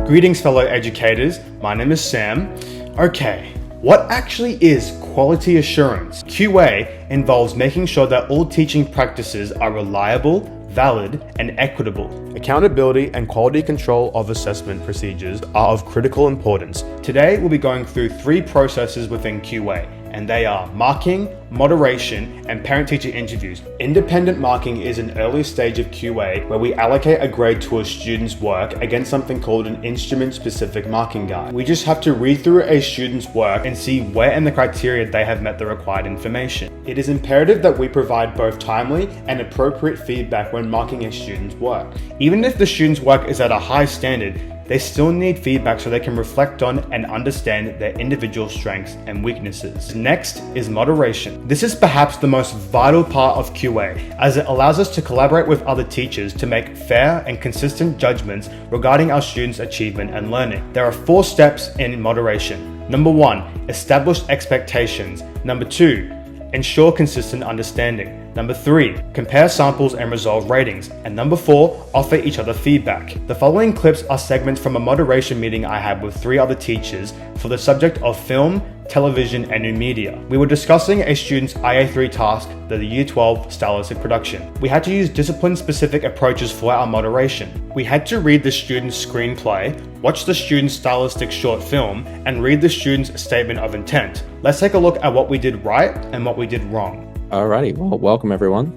Greetings, fellow educators. My name is Sam. Okay, what actually is quality assurance? QA involves making sure that all teaching practices are reliable, valid, and equitable. Accountability and quality control of assessment procedures are of critical importance. Today, we'll be going through 3 processes within QA, and they are marking, moderation, and parent-teacher interviews. Independent marking is an early stage of QA where we allocate a grade to a student's work against something called an instrument-specific marking guide. We just have to read through a student's work and see where in the criteria they have met the required information. It is imperative that we provide both timely and appropriate feedback when marking a student's work. Even if the student's work is at a high standard, they still need feedback so they can reflect on and understand their individual strengths and weaknesses. Next is moderation. This is perhaps the most vital part of QA, as it allows us to collaborate with other teachers to make fair and consistent judgments regarding our students' achievement and learning. There are 4 steps in moderation. Number 1, establish expectations. Number 2, ensure consistent understanding. Number 3, compare samples and resolve ratings. And number 4, offer each other feedback. The following clips are segments from a moderation meeting I had with 3 other teachers for the subject of film, television, and new media. We were discussing a student's IA3 task, the Year 12 stylistic production. We had to use discipline-specific approaches for our moderation. We had to read the student's screenplay, watch the student's stylistic short film, and read the student's statement of intent. Let's take a look at what we did right and what we did wrong. Alrighty, well, welcome everyone.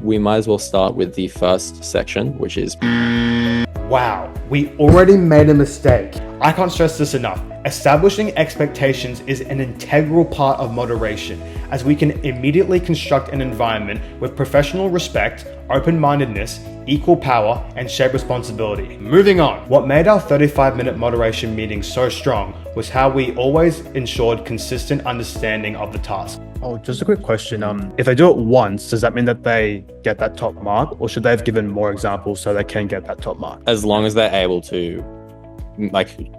We might as well start with the first section, which is... Wow, we already made a mistake. I can't stress this enough. Establishing expectations is an integral part of moderation, as we can immediately construct an environment with professional respect, open-mindedness, equal power, and shared responsibility. Moving on, what made our 35-minute moderation meeting so strong was how we always ensured consistent understanding of the task. Oh, just a quick question. If they do it once, does that mean that they get that top mark, or should they have given more examples so they can get that top mark? As long as they're able to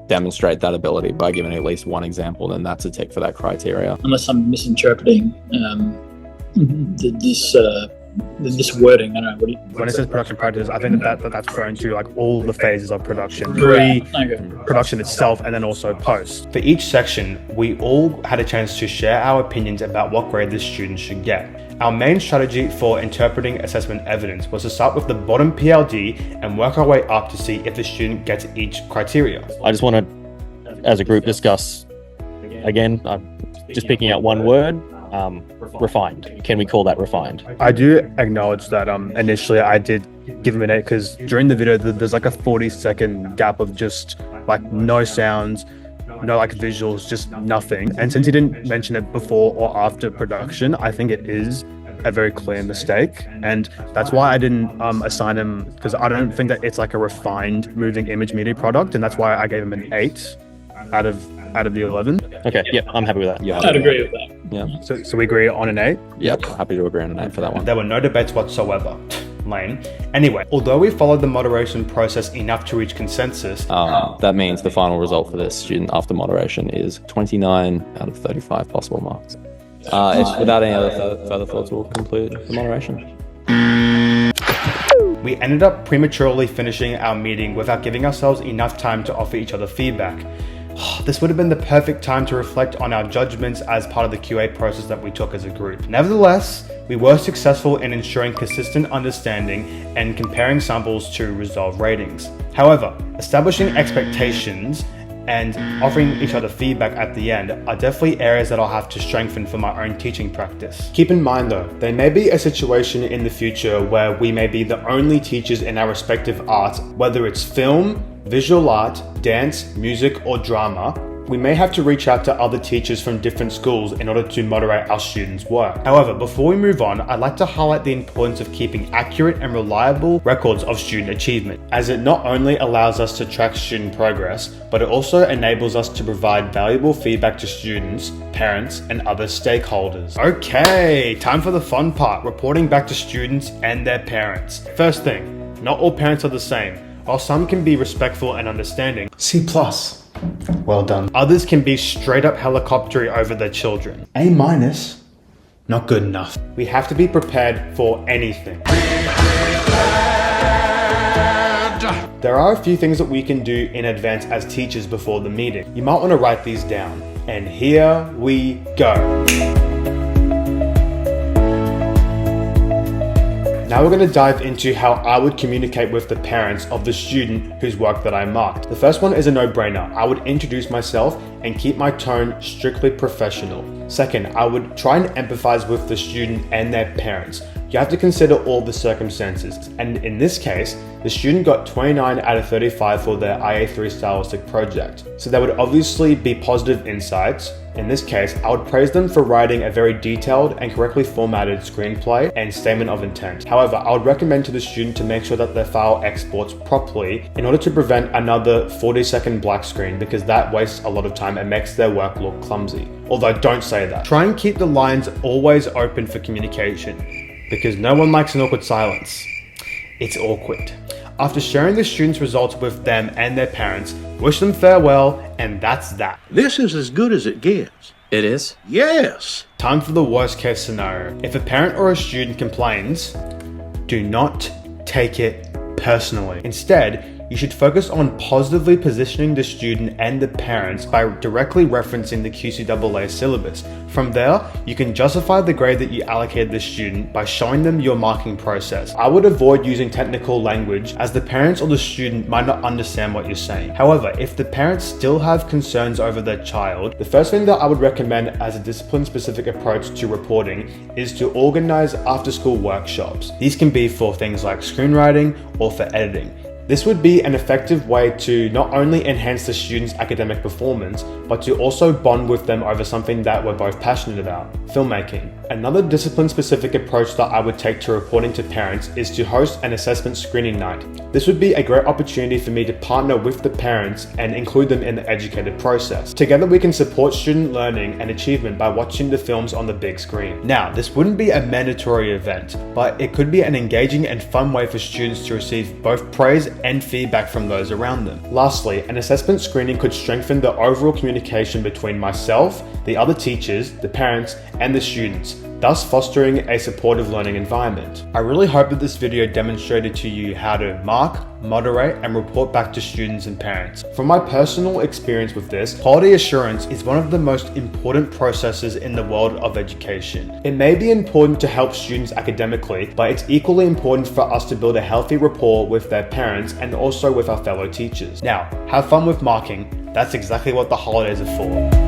demonstrate that ability by giving at least one example, then that's a tick for that criteria. Unless I'm misinterpreting this wording, I don't know. When it says production practice, I think that's referring to like all the phases of production, production itself, and then also post. For each section, we all had a chance to share our opinions about what grade the students should get. Our main strategy for interpreting assessment evidence was to start with the bottom PLD and work our way up to see if the student gets each criteria. I just want to, as a group, discuss, again, just picking out one word, refined. Can we call that refined? I do acknowledge that initially I did give him an 8 because during the video there's like a 40-second gap of just like no sounds, no like visuals, just nothing. And since he didn't mention it before or after production, I think it is a very clear mistake, and that's why I didn't assign him, because I don't think that it's like a refined moving image media product, and that's why I gave him an 8 out of the 11. Okay, yeah, I'm happy with that. Yeah, I'd agree with that. Yeah. So we agree on an 8? Yep, happy to agree on an 8 for that one. There were no debates whatsoever. Lame. Anyway, although we followed the moderation process enough to reach consensus, that means the final result for this student after moderation is 29 out of 35 possible marks. Without any other further thoughts, we'll conclude the moderation. we ended up prematurely finishing our meeting without giving ourselves enough time to offer each other feedback. This would have been the perfect time to reflect on our judgments as part of the QA process that we took as a group. Nevertheless, we were successful in ensuring consistent understanding and comparing samples to resolve ratings. However, establishing expectations and offering each other feedback at the end are definitely areas that I'll have to strengthen for my own teaching practice. Keep in mind though, there may be a situation in the future where we may be the only teachers in our respective arts, whether it's film, visual art, dance, music, or drama. We may have to reach out to other teachers from different schools in order to moderate our students' work. However, before we move on, I'd like to highlight the importance of keeping accurate and reliable records of student achievement, as it not only allows us to track student progress, but it also enables us to provide valuable feedback to students, parents, and other stakeholders. Okay, time for the fun part, reporting back to students and their parents. First thing, not all parents are the same. While some can be respectful and understanding, C+. Well done. others can be straight up helicoptery over their children. A-. Not good enough. We have to be prepared for anything. There are a few things that we can do in advance as teachers before the meeting. You might want to write these down. And here we go. Now we're going to dive into how I would communicate with the parents of the student whose work that I marked. The first one is a no-brainer. I would introduce myself and keep my tone strictly professional. Second, I would try and empathize with the student and their parents. You have to consider all the circumstances, and in this case, the student got 29 out of 35 for their IA3 stylistic project. So there would obviously be positive insights. In this case, I would praise them for writing a very detailed and correctly formatted screenplay and statement of intent. However, I would recommend to the student to make sure that their file exports properly in order to prevent another 40-second black screen, because that wastes a lot of time and makes their work look clumsy. Although don't say that. Try and keep the lines always open for communication, because no one likes an awkward silence. It's awkward. After sharing the students' results with them and their parents, wish them farewell, and that's that. This is as good as it gets. It is. Yes. Time for the worst case scenario. If a parent or a student complains, do not take it personally. Instead, you should focus on positively positioning the student and the parents by directly referencing the QCAA syllabus. From there, you can justify the grade that you allocated the student by showing them your marking process. I would avoid using technical language, as the parents or the student might not understand what you're saying. However, if the parents still have concerns over their child, the first thing that I would recommend as a discipline-specific approach to reporting is to organize after-school workshops. These can be for things like screenwriting or for editing. This would be an effective way to not only enhance the students' academic performance, but to also bond with them over something that we're both passionate about, filmmaking. Another discipline-specific approach that I would take to reporting to parents is to host an assessment screening night. This would be a great opportunity for me to partner with the parents and include them in the educated process. Together we can support student learning and achievement by watching the films on the big screen. Now, this wouldn't be a mandatory event, but it could be an engaging and fun way for students to receive both praise and feedback from those around them. Lastly, an assessment screening could strengthen the overall communication between myself, the other teachers, the parents, and the students, thus fostering a supportive learning environment. I really hope that this video demonstrated to you how to mark, moderate, and report back to students and parents. From my personal experience with this, quality assurance is one of the most important processes in the world of education. It may be important to help students academically, but it's equally important for us to build a healthy rapport with their parents and also with our fellow teachers. Now, have fun with marking. That's exactly what the holidays are for.